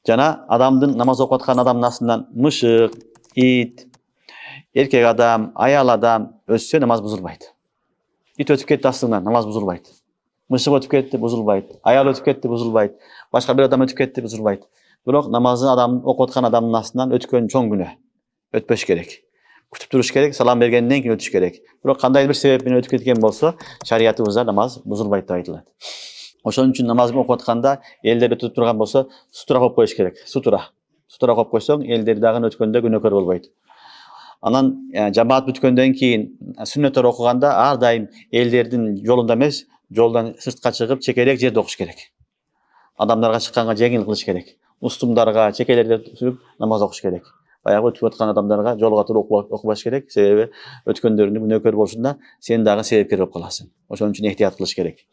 Jana adamdın namaz okuyup atkан adamdın астынан мышык, ит, erkek adam, ayal adam ötse namaz bozulmaydı. İt ötüp ketти астынан namaz bozulmaydı. Mышык ötüp ketти bozulmaydı. Ayal ötüp ketти bozulmaydı. Başka bir adam ötüp ketти bozulmaydı. Bирок namazı adam okuyup atkан adamdın астынан ötkөн çoң günö. Ötpöş gerek. Күтүп туруш керек, салам бергенден кийин өтүш керек. Бирок кандай бир себеп менен өтүп кеткен болсо, шариятыбызда намаз бузулбайт деп айтылат. Ошон үчүн намазды окуп атканда элдер өтүп турган болсо, сутура коюп коюш керек. Сутура. Сутура коюп койсоң, элдер дагы өткөндө күнөөкөр болбойт. Анан жамаат бүткөндөн кийин сүннөттөр окуганда ар дайым элдердин жолунда эмес, жолдон сыртка чыгып, чекерек жерде окуш керек. Адамдарга чыкканга жеңил кылыш керек. Устумдарга, чекелерге сүрүп намаз окуш керек. Баягы өтүп аткан адамдарга жолго туруп окубаш керек. Себеби өткөндөрүнүн күнөөкөр болушунда сен дагы себепкер болуп каласың. Ошон үчүн эhtiyat кылыш керек.